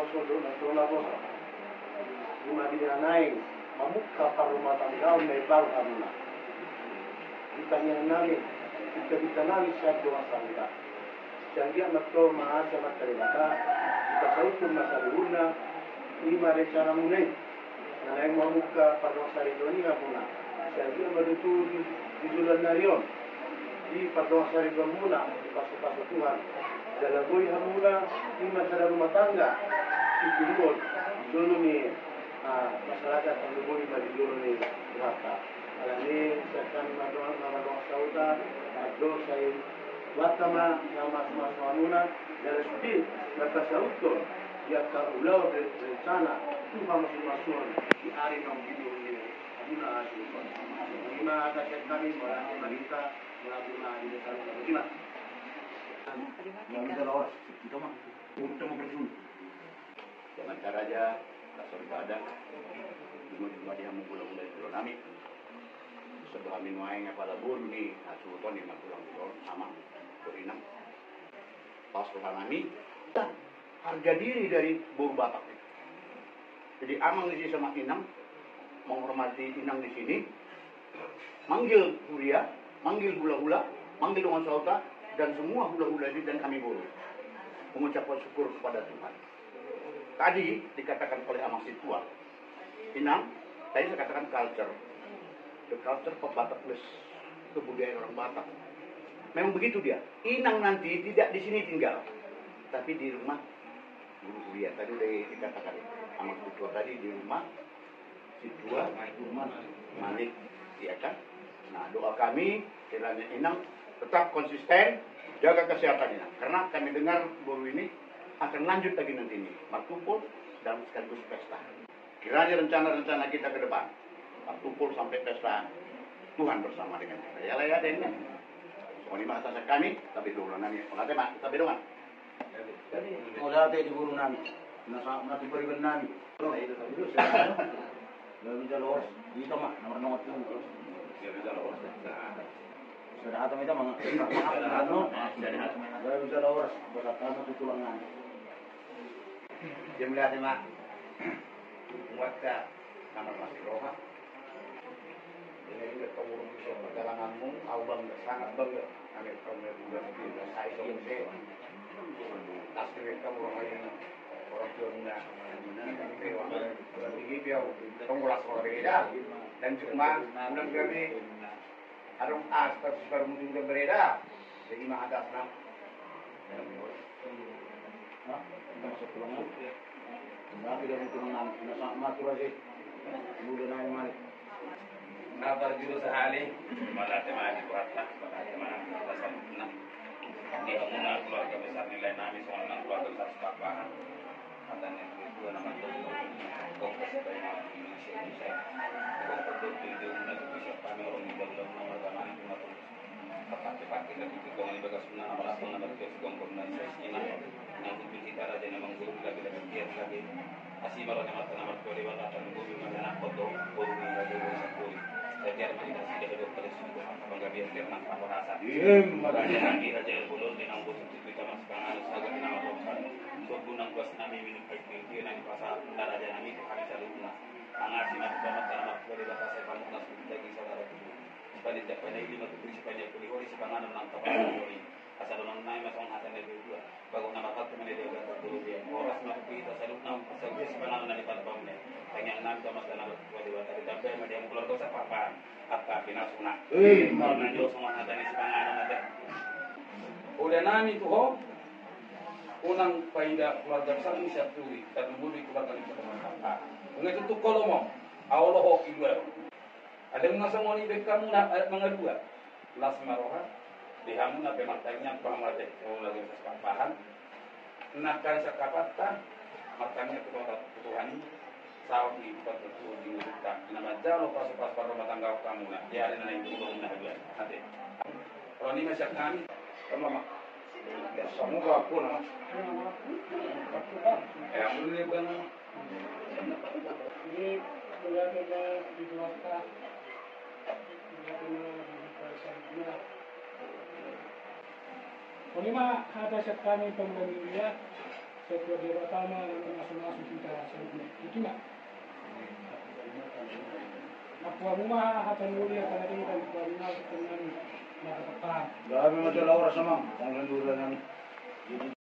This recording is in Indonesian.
sodo na tola bosa. Lima dinanay, mamukha para rumah tangga may baru hamuna. Ditanya namin, kita namin siya doa sangka. Siya matto maasa matalibaka, kita sautum masaluna, lima recara munay. Nanay mamukha para rumah sarili hamuna. Siya madutu di bulan narion. Di pardon sarili muna, di paso-paso Tuhan. Dalagoy hamuna, lima sa rumah tangga. Itulog, dulu ni masyarakat ang lubuhin dulu ni Rata. Alam ni, sa kami maramang sauta, do sa watama na mas muna, dahil sudi, nagkasauto, diya ka ulaw sana, Tuhan masing-masing, di ari ng dulu ni Abuna Asyikon. Lima atas kami, maraming malita, maraming maraming salutan. Bagaimana? Yang kita lawas, kita mah, kita mau berjun. Dengan caranya, kasar badan, cuma dia mengulang-ulang itu nami. Setelah minuangnya pada buru ni, asuton di makulang itu sama berinam. Pas nami, dan harga diri dari buru Batak itu. Jadi amang di sini sama Inang, menghormati Inang di sini, manggil Huria, manggil hula-hula, manggil dengan sauta, dan semua hula-hula ini dan kami buru mengucapkan syukur kepada Tuhan. Tadi dikatakan oleh Amang Situa, Inang, tadi saya katakan culture, the culture of Batakness, kebudayaan orang Batak. Memang begitu dia. Inang nanti tidak di sini tinggal, tapi di rumah Guru Huria. Tadi udah dikatakan Amang Situa tadi di rumah Situa, rumah Malik, ya kan? Nah, doa kami kiranya Inang tetap konsisten, jaga kesehatannya. Karena kami dengar guru ini akan lanjut lagi nanti ini, Martupul dan sekaligus pesta. Kiranya rencana-rencana kita ke depan, Martupul sampai pesta, Tuhan bersama dengan kita. Ya lah ya, den. Soalnya mah atas kami, tapi dulu nami. Olate mak, kita bedongan. Olate di guru nami, nasi berikan nami. Lalu bisa lolos, itu mak nomor terus. Ya bisa lolos. Sudah atau kita lalu bisa lolos, berkata tulangan. Dia melihat mak, muatkan kamar masih roha. Ini ketemu bisa perjalananmu, awam sangat bangga. Kami kamu sudah saya selesai. Tasbih kamu orang tua muda, orang tinggi dia pengulas orang beredar dan cuma bulan kami adong aspek super muncul beredar jadi mah ada senang. Masuk pulang. Tapi dari tulangan nasa matur aja. Mudah naik malik. Nabar juru sehali malah temani kuatlah malah temani dasar enam. Di bangunan keluarga besar nilai nami soal keluarga besar sepapahan. Katanya itu nama fokus supaya Indonesia. Kalau perlu di undang bisa kami orang di dalam nomor tanah itu matur. Tepat kita itu kalau di bagas benar nomor apa nomor ke segong komunikasi ini. Nanti kita ada memang guru lagi lagi. Asih malah nomor ke di mana dan guru mana foto guru lagi guru. Setiap kita sudah dokter itu bangga biar nak apa rasa. Makanya lagi aja ulun di nang bos kita mas pangan saged nama dokter. So gunang kuas nami minum dia nang pasar ndara aja nami kami saluna. Angasi nak banget nama dari batas saya kamu nas lagi saudara itu. Sepanjang japannya ini matu beri sepanjang kulihori sepanjang nang tapan kulihori. Asal nang naik masang hatan dari dua. Bagus nama kat teman dia udah dulu dia. Orang nak kita saluna pasal sepanjang nang di pantaunya. Tanya nang sama nama di batas di tampil media keluar dosa apa apa pinasuna. Nanti semua hatan di sepanjang ada. Udah nami tuh ho. Unang paida keluarga besar ini satu dan membudi keluarga ini bermanfaat. Mengenai itu kalau mau, Allah ho ibu. Ada mengasah mau ni kamu nak mengadua. Las maroha, dihamun apa matanya pamade. Oh lagi sesapahan. Nak kali sakapatan, matanya kebutuhan sawah ni buat betul di hutan. Nama jauh pas rumah tangga kamu nak. Ya ada yang belum nak dua. Nanti. Kalau ni masih kami, sama semua aku nak. Yang boleh bang. Ini bagaimana dijelaskan? Kelima ada sekali pembelian sektor dia pertama masuk-masuk kita itu nak apa rumah apa mulia kalau dia kan rumah kita nan nak apa Grabe man dalawa sa ma'am. Ang landuran ng